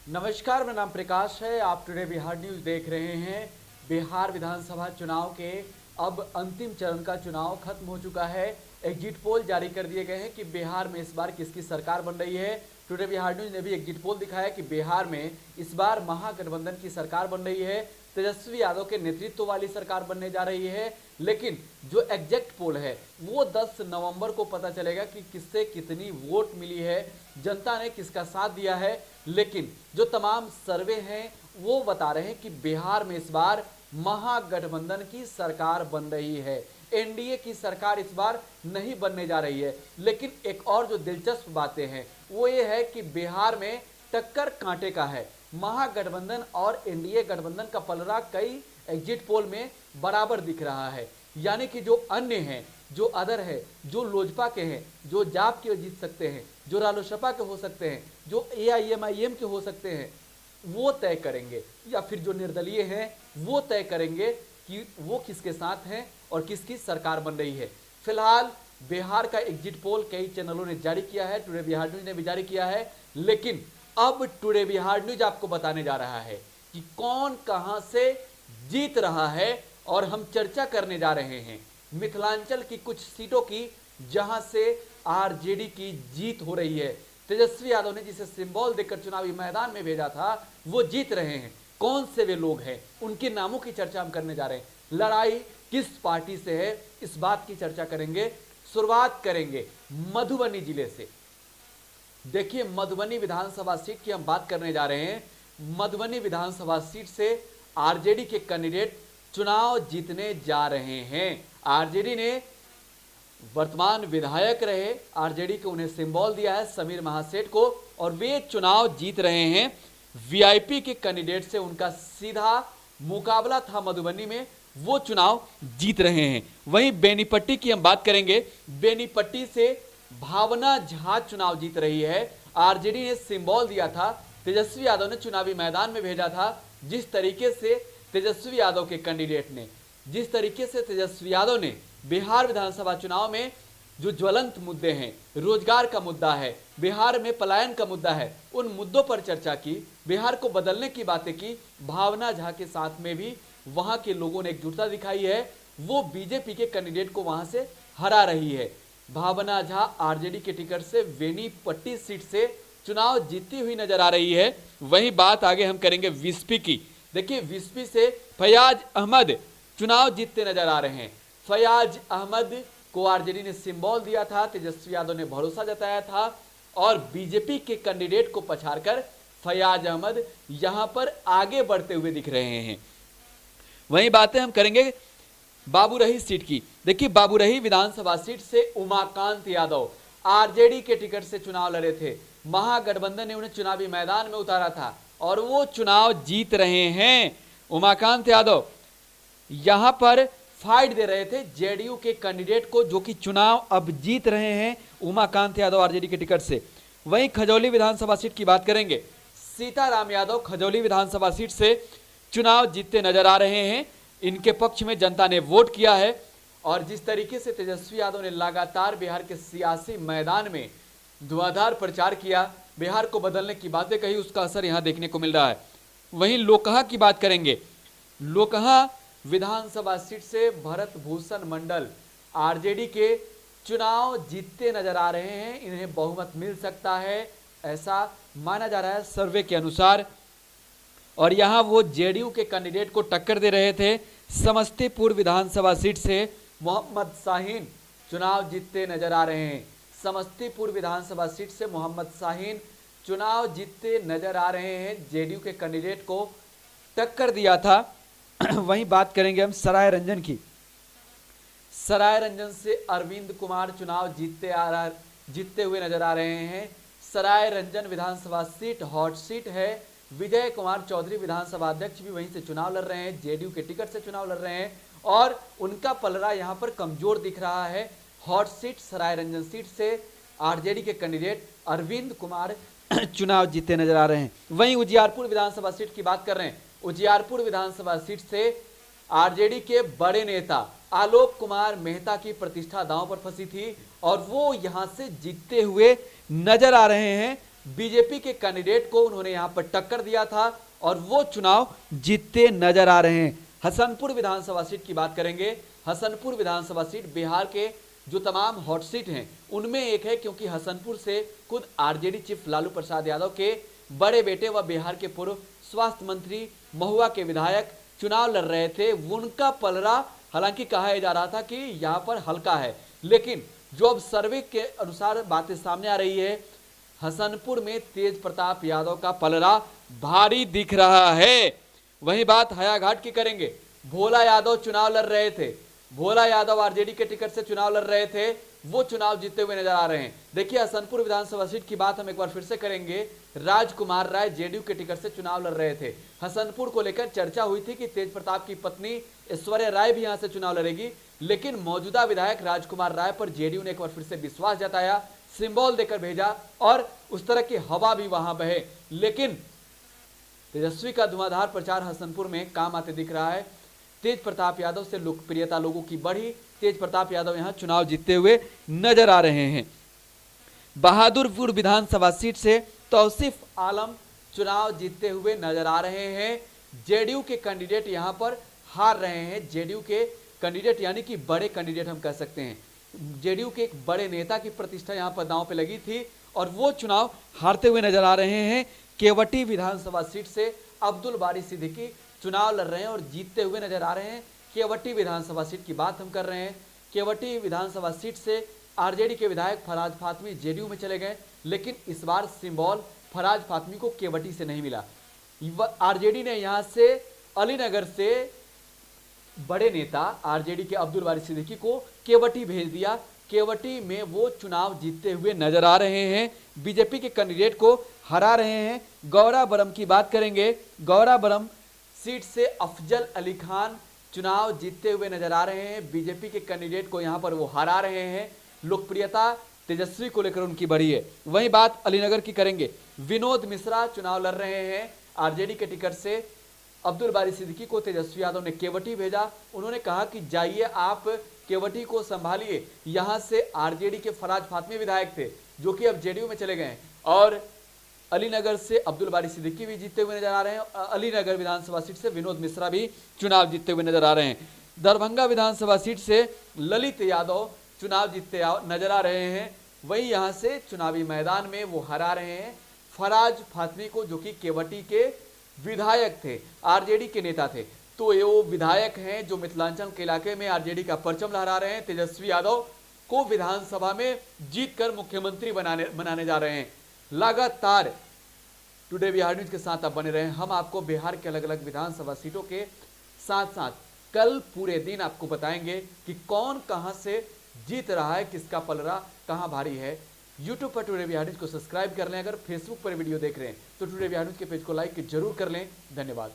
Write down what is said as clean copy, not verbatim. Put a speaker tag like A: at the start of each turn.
A: नमस्कार, मेरा नाम प्रकाश है। आप टुडे बिहार न्यूज़ देख रहे हैं। बिहार विधानसभा चुनाव के अब अंतिम चरण का चुनाव खत्म हो चुका है। एग्जिट पोल जारी कर दिए गए हैं कि बिहार में इस बार किसकी सरकार बन रही है। टुडे बिहार न्यूज़ ने भी एग्जिट पोल दिखाया कि बिहार में इस बार महागठबंधन की सरकार बन रही है। तेजस्वी यादव के नेतृत्व वाली सरकार बनने जा रही है। लेकिन जो एग्जैक्ट पोल है वो 10 नवंबर को पता चलेगा कि किससे कितनी वोट मिली है, जनता ने किसका साथ दिया है। लेकिन जो तमाम सर्वे हैं वो बता रहे हैं कि बिहार में इस बार महागठबंधन की सरकार बन रही है। एनडीए की सरकार इस बार नहीं बनने जा रही है। लेकिन एक और जो दिलचस्प बातें हैं वो ये है कि बिहार में टक्कर कांटे का है। महागठबंधन और एनडीए गठबंधन का पलड़ा कई एग्जिट पोल में बराबर दिख रहा है। यानी कि जो अन्य हैं, जो अदर है, जो लोजपा के हैं, जो जाप के जीत सकते हैं, जो रालोसपा के हो सकते हैं, जो एआईएमआईएम के हो सकते हैं, वो तय करेंगे, या फिर जो निर्दलीय हैं वो तय करेंगे कि वो किसके साथ हैं और किसकी सरकार बन रही है। फिलहाल बिहार का एग्जिट पोल कई चैनलों ने जारी किया है, टुडे बिहार न्यूज ने भी जारी किया है। लेकिन अब टुडे बिहार न्यूज आपको बताने जा रहा है कि कौन कहां से जीत रहा है। और हम चर्चा करने जा रहे हैं मिथिलांचल की कुछ सीटों की जहां से आरजेडी की जीत हो रही है। तेजस्वी यादव ने जिसे सिंबल देकर चुनावी मैदान में भेजा था वो जीत रहे हैं। कौन से वे लोग हैं, उनके नामों की चर्चा हम करने जा रहे हैं। लड़ाई किस पार्टी से है, इस बात की चर्चा करेंगे। शुरुआत करेंगे मधुबनी जिले से। देखिए, मधुबनी विधानसभा सीट की हम बात करने जा रहे हैं। मधुबनी विधानसभा सीट से आरजेडी के कैंडिडेट चुनाव जीतने जा रहे हैं। आरजेडी ने वर्तमान विधायक रहे आरजेडी को उन्हें सिंबल दिया है समीर महासेठ को, और वे चुनाव जीत रहे हैं। वीआईपी के कैंडिडेट से उनका सीधा मुकाबला था मधुबनी में, वो चुनाव जीत रहे हैं। वहीं बेनीपट्टी की हम बात करेंगे। बेनीपट्टी से भावना झा चुनाव जीत रही है। आरजेडी ने सिंबल दिया था, तेजस्वी यादव ने चुनावी मैदान में भेजा था। जिस तरीके से तेजस्वी यादव के कैंडिडेट ने, जिस तरीके से तेजस्वी यादव ने बिहार विधानसभा चुनाव में जो ज्वलंत मुद्दे हैं, रोजगार का मुद्दा है, बिहार में पलायन का मुद्दा है, उन मुद्दों पर चर्चा की, बिहार को बदलने की बातें की। भावना झा के साथ में भी वहां के लोगों ने एकजुटता दिखाई है। वो बीजेपी के कैंडिडेट को वहां से हरा रही है। भावना झा आरजेडी के टिकट से बेनीपट्टी सीट से चुनाव जीतती हुई नजर आ रही है। वहीं बात आगे हम करेंगे विस्पी की। देखिए, विस्पी से फयाज अहमद चुनाव जीतते नजर आ रहे हैं। फयाज अहमद को आरजेडी ने सिंबल दिया था, तेजस्वी यादव ने भरोसा जताया था, और बीजेपी के कैंडिडेट को पछाड़कर फयाज अहमद यहां पर आगे बढ़ते हुए दिख रहे हैं। वहीं बातें हम करेंगे बाबूरही सीट की। देखिए, बाबूरही विधानसभा सीट से उमाकांत यादव आरजेडी के टिकट से चुनाव लड़े थे। महागठबंधन ने उन्हें चुनावी मैदान में उतारा था और वो चुनाव जीत रहे हैं। उमाकांत यादव यहां पर फाइट दे रहे थे जेडीयू के कैंडिडेट को, जो कि चुनाव अब जीत रहे हैं उमाकांत यादव आरजेडी के टिकट से। वहीं खजौली विधानसभा सीट की बात करेंगे। सीताराम यादव खजौली विधानसभा सीट से चुनाव जीतते नजर आ रहे हैं। इनके पक्ष में जनता ने वोट किया है, और जिस तरीके से तेजस्वी यादव ने लगातार बिहार के सियासी मैदान में धुआंधार प्रचार किया, बिहार को बदलने की बातें कही, उसका असर यहां देखने को मिल रहा है। वहीं लोकहा की बात करेंगे। लोकहा विधानसभा सीट से भरत भूषण मंडल आरजेडी के चुनाव जीतते नजर आ रहे हैं। इन्हें बहुमत मिल सकता है, ऐसा माना जा रहा है सर्वे के अनुसार। और यहां वो जेडीयू के कैंडिडेट को टक्कर दे रहे थे। समस्तीपुर विधानसभा सीट से मोहम्मद शाहीन चुनाव जीतते नजर आ रहे हैं। समस्तीपुर विधानसभा सीट से मोहम्मद शाहीन चुनाव जीतते नजर आ रहे हैं। जेडीयू के कैंडिडेट को टक्कर दिया था। वहीं बात करेंगे हम सराय रंजन की। सराय रंजन से अरविंद कुमार चुनाव जीतते हुए नजर आ रहे हैं। सराय रंजन विधानसभा सीट हॉट सीट है। विजय कुमार चौधरी विधानसभा अध्यक्ष भी वहीं से चुनाव लड़ रहे हैं, जेडीयू के टिकट से चुनाव लड़ रहे हैं, और उनका पलड़ा यहां पर कमजोर दिख रहा है। हॉट सीट सराय रंजन सीट से आरजेडी के कैंडिडेट अरविंद कुमार चुनाव जीते नजर आ रहे हैं। वहीं उजियारपुर विधानसभा सीट की बात कर रहे हैं। उजियारपुर विधानसभा सीट से आरजेडी के बड़े नेता आलोक कुमार मेहता की प्रतिष्ठा दांव पर फंसी थी और वो यहां से जीतते हुए नजर आ रहे हैं। बीजेपी के कैंडिडेट को उन्होंने यहां पर टक्कर दिया था और वो चुनाव जीतते नजर आ रहे हैं। हसनपुर विधानसभा सीट की बात करेंगे। हसनपुर विधानसभा सीट बिहार के जो तमाम हॉट सीट हैं उनमें एक है, क्योंकि हसनपुर से खुद आरजेडी चीफ लालू प्रसाद यादव के बड़े बेटे व बिहार के पूर्व स्वास्थ्य मंत्री महुआ के विधायक चुनाव लड़ रहे थे। उनका पलड़ा हालांकि कहा जा रहा था कि यहां पर हल्का है, लेकिन जो अब सर्वे के अनुसार बातें सामने आ रही है, हसनपुर में तेज प्रताप यादव का पलड़ा भारी दिख रहा है। वहीं बात हयाघाट की करेंगे। भोला यादव चुनाव लड़ रहे थे। भोला यादव आरजेडी के टिकट से चुनाव लड़ रहे थे, वो चुनाव जीतते हुए नजर आ रहे हैं। देखिए, हसनपुर विधानसभा सीट की बात हम एक बार फिर से करेंगे। राजकुमार राय जेडीयू के टिकट से चुनाव लड़ रहे थे। हसनपुर को लेकर चर्चा हुई थी कि तेज प्रताप की पत्नी ऐश्वर्या राय भी यहां से चुनाव लड़ेगी, लेकिन मौजूदा विधायक राजकुमार राय पर जेडीयू ने एक बार फिर से विश्वास जताया, सिंबल देकर भेजा और उस तरह की हवा भी वहां बहे। लेकिन तेजस्वी का धुआंधार प्रचार हसनपुर में काम आते दिख रहा है। तेज प्रताप यादव से लोकप्रियता लोगों की बढ़ी। तेज प्रताप यादव यहां चुनाव जीतते हुए नजर आ रहे हैं। बहादुरपुर विधानसभा सीट से तौसीफ आलम चुनाव जीतते हुए नजर आ रहे हैं। जेडीयू के कैंडिडेट यहां पर हार रहे हैं। जेडीयू के कैंडिडेट यानी कि बड़े कैंडिडेट हम कह सकते हैं। जेडीयू के एक बड़े नेता की प्रतिष्ठा यहां पर दांव पे लगी थी और वो चुनाव हारते हुए नजर आ रहे हैं। केवटी विधानसभा सीट से अब्दुल बारी सिद्दीकी चुनाव लड़ रहे हैं और जीतते हुए नजर आ रहे हैं। केवटी विधानसभा सीट की बात हम कर रहे हैं। केवटी विधानसभा सीट से आरजेडी के विधायक फराज फातमी जेडीयू में चले गए, लेकिन इस बार सिंबल फराज फातमी को केवटी से नहीं मिला। आरजेडी ने यहां से अलीनगर से बड़े नेता आरजेडी के अब्दुल बारी सिद्दीकी को केवटी भेज दिया। केवटी में वो चुनाव जीतते हुए नजर आ रहे हैं। बीजेपी के कैंडिडेट को हरा रहे हैं। गौराबरम की बात करेंगे। गौराबरम सीट से अफजल अली खान चुनाव जीतते हुए नजर आ रहे हैं। बीजेपी के कैंडिडेट को यहां पर वो हरा रहे हैं। लोकप्रियता तेजस्वी को लेकर उनकी बढ़ी है। वहीं बात अलीनगर की करेंगे। विनोद मिश्रा चुनाव लड़ रहे हैं आरजेडी के टिकट से। अब्दुल बारी सिद्दीकी को तेजस्वी यादव ने केवटी भेजा। उन्होंने कहा कि जाइए आप केवटी को संभालिए। यहां से आरजेडी के फराज फातमी विधायक थे जो कि अब जेडीयू में चले गए हैं और अलीनगर से अब्दुल बारी सिद्दीकी भी जीतते हुए नजर आ रहे हैं। अलीनगर विधानसभा सीट से विनोद मिश्रा भी चुनाव जीतते हुए नजर आ रहे हैं। दरभंगा विधानसभा सीट से ललित यादव चुनाव जीतते नजर आ रहे हैं। वही यहां से चुनावी मैदान में वो हरा रहे हैं फराज फातमी को, जो कि केवटी के विधायक थे, आरजेडी के नेता थे। तो ये वो विधायक हैं जो मिथिलांचल के इलाके में आरजेडी का परचम लहरा रहे हैं। तेजस्वी यादव को विधानसभा में जीतकर मुख्यमंत्री बनाने जा रहे हैं। लगातार टुडे बिहार न्यूज के साथ आप बने रहे। हम आपको बिहार के अलग अलग विधानसभा सीटों के साथ साथ कल पूरे दिन आपको बताएंगे कि कौन कहां से जीत रहा है, किसका पलड़ा कहां भारी है। यूट्यूब पर टुडे बिहार न्यूज को सब्सक्राइब कर लें। अगर फेसबुक पर वीडियो देख रहे हैं तो टुडे बिहार न्यूज के पेज को लाइक जरूर कर लें। धन्यवाद।